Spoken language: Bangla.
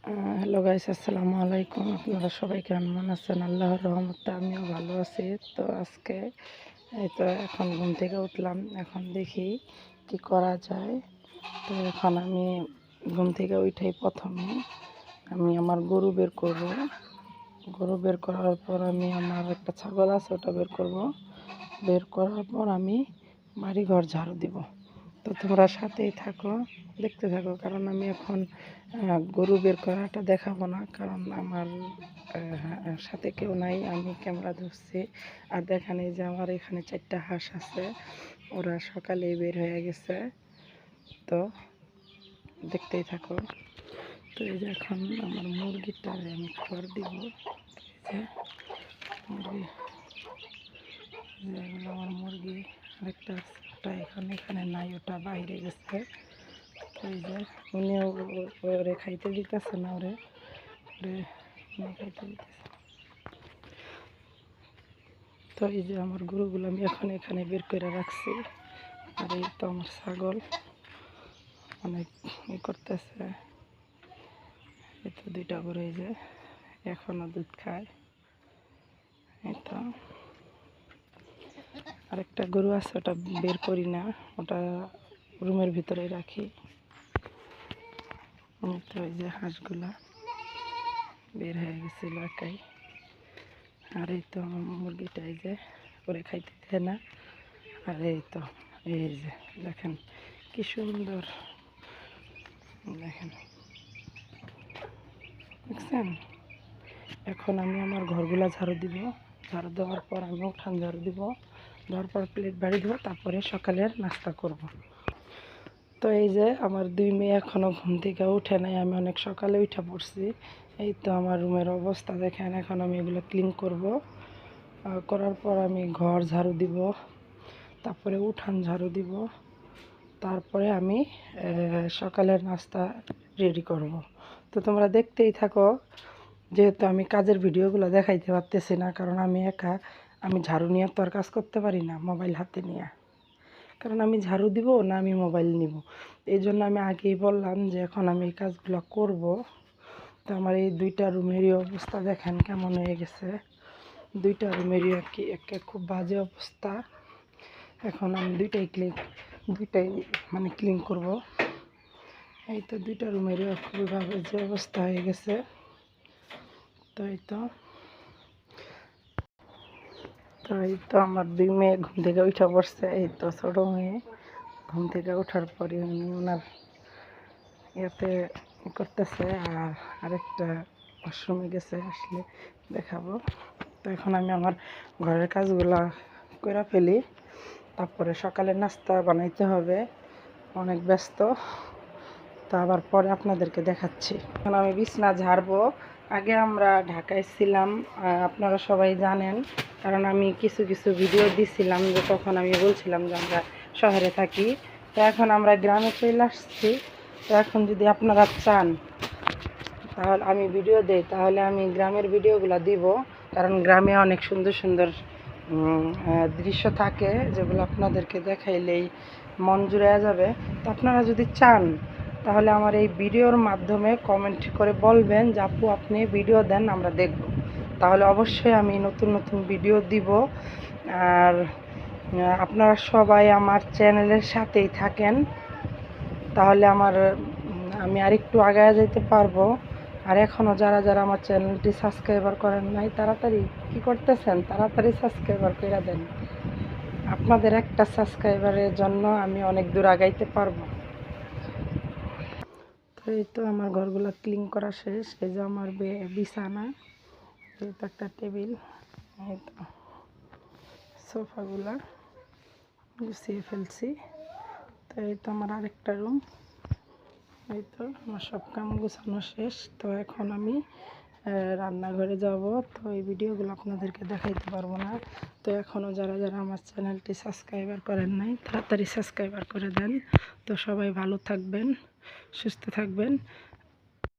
হ্যালো গাইস, আসসালামু আলাইকুম। আপনারা সবাই কেমন আছেন? আল্লাহর রহমতে আমিও ভালো আছি। তো আজকে এই তো এখন ঘুম থেকে উঠলাম। এখন দেখি কি করা যায়। তো এখন আমি ঘুম থেকে উঠেই প্রথমে আমি আমার গরু বের করব। গরু বের করার পর আমি আমার একটা ছাগল আছে ওটা বের করব। বের করার পর আমি বাড়িঘর ঝাড়ু দিব। তো তোমরা সাথেই থাকো, দেখতে থাকো, কারণ আমি এখন গরু বের করাটা দেখাবো না, কারণ আমার সাথে কেউ নাই, আমি ক্যামেরা ধরছি। আর দেখেন এই যে আমার এখানে 4টা হাঁস আছে, ওরা সকালেই বের হয়ে গেছে। তো দেখতেই থাকো। তো এই যে এখন আমার মুরগিটারে আমি খাবার দিব। এই যে মুরগি, এগুলো আমার মুরগি। আরেকটা ওটা এখানে নাই, ওটা বাইরে গেছে। এই যে উনিও ওরে খাইতে দিতেছে না, ওরে ওরে উনি খাইতে দিতেছে। তো এই যে আমার গরুগুলো আমি এখন এখানে বের করে রাখছি। আর এই তো আমার ছাগল অনেক করতেছে। এই তো 2টা গরু, এই যে এখনো দুধ খায়। এই তো আরেকটা গরু আছে, ওটা বের করি না, ওটা রুমের ভিতরে রাখি। তো এই যে হাঁসগুলা বের হয়ে গেছিল একাই। আর এই তো আমার মুরগিটা, এই যে করে খাইতে দেয় না। আর এই তো এই যে দেখেন কি সুন্দর, দেখেন দেখছেন। এখন আমি আমার ঘরগুলা ঝাড়ু দিব। ঝাড়ু দেওয়ার পর আমি উঠান ঝাড়ু দিব, দেওয়ার পর প্লেট বাড়ি দিব, তারপরে সকালের নাস্তা করব। তো এই যে আমার 2 মেয়ে এখনও ঘুম থেকে উঠে নাই, আমি অনেক সকালে উঠে পড়ছি। এই তো আমার রুমের অবস্থা দেখেন। এখন আমি এগুলো ক্লিন করব। করার পর আমি ঘর ঝাড়ু দিব, তারপরে উঠান ঝাড়ু দিব, তারপরে আমি সকালের নাস্তা রেডি করব। তো তোমরা দেখতেই থাকো। যেহেতু আমি কাজের ভিডিওগুলো দেখাইতে পারতেছি না, কারণ আমি একা, আমি ঝাড়ু নিয়ে তো আর কাজ করতে পারি না মোবাইল হাতে নিয়ে, কারণ আমি ঝাড়ু দিব না আমি মোবাইল নিব। এই জন্য আমি আগেই বললাম যে এখন আমি এই কাজগুলো করব। তো আমার এই 2টা রুমেরই অবস্থা দেখেন কেমন হয়ে গেছে। 2টা রুমেরই আর কি একটা খুব বাজে অবস্থা। এখন আমি দুইটাই মানে ক্লিন করব। এই তো 2টা রুমেরই খুবই বাজে অবস্থা হয়ে গেছে। তো এই তো আমার 2 মেয়ে ঘুম থেকে উঠে পড়ছে। এই তো ছোটো মেয়ে ঘুম থেকে ওঠার পরে উনি ওনার ইয়েতে করতেছে, আর আরেকটা ওয়াশরুমে গেছে, আসলে দেখাবো। তো এখন আমি আমার ঘরের কাজগুলা করে ফেলি, তারপরে সকালের নাস্তা বানাইতে হবে, অনেক ব্যস্ত। তো আবার পরে আপনাদেরকে দেখাচ্ছি। এখন আমি বিছনা ঝাড়বো। আগে আমরা ঢাকায় ছিলাম, আপনারা সবাই জানেন, কারণ আমি কিছু কিছু ভিডিও দিছিলাম যে তখন আমি বলছিলাম যে আমরা শহরে থাকি। তো এখন আমরা গ্রামে চলে আসছি। তো এখন যদি আপনারা চান তাহলে আমি ভিডিও দেই, তাহলে আমি গ্রামের ভিডিওগুলো দিব, কারণ গ্রামে অনেক সুন্দর সুন্দর দৃশ্য থাকে, যেগুলো আপনাদেরকে দেখাইলেই মন জুড়ে যাবে। তো আপনারা যদি চান তাহলে আমার এই ভিডিওর মাধ্যমে কমেন্ট করে বলবেন যে আপু আপনি ভিডিও দেন, আমরা দেখব। তাহলে অবশ্যই আমি নতুন নতুন ভিডিও দিব। আর আপনারা সবাই আমার চ্যানেলের সাথেই থাকেন, তাহলে আমি আরেকটু আগায় যেতে পারবো। আর এখনও যারা যারা আমার চ্যানেলটি সাবস্ক্রাইবার করেন নাই, তাড়াতাড়ি কী করতেছেন, তাড়াতাড়ি সাবস্ক্রাইবার করে দেন। আপনাদের একটা সাবস্ক্রাইবারের জন্য আমি অনেক দূর আগাইতে পারবো। তো এই তো আমার ঘরগুলো ক্লিন করা শেষ। এই যে আমার বিছানা, এই তো একটা টেবিল, এই তো সোফাগুলা গুছিয়ে ফেলছি। তো এই তো আমার আরেকটা রুম। এই তো আমার সব কাম গোছানো শেষ। তো এখন আমি রান্নাঘরে যাব। তো এই ভিডিওগুলো আপনাদেরকে দেখাইতে পারবো না। তো এখনও যারা যারা আমার চ্যানেলটি সাবস্ক্রাইবার করেন নাই, তাড়াতাড়ি সাবস্ক্রাইবার করে দেন। তো সবাই ভালো থাকবেন, সুস্থ থাকবেন।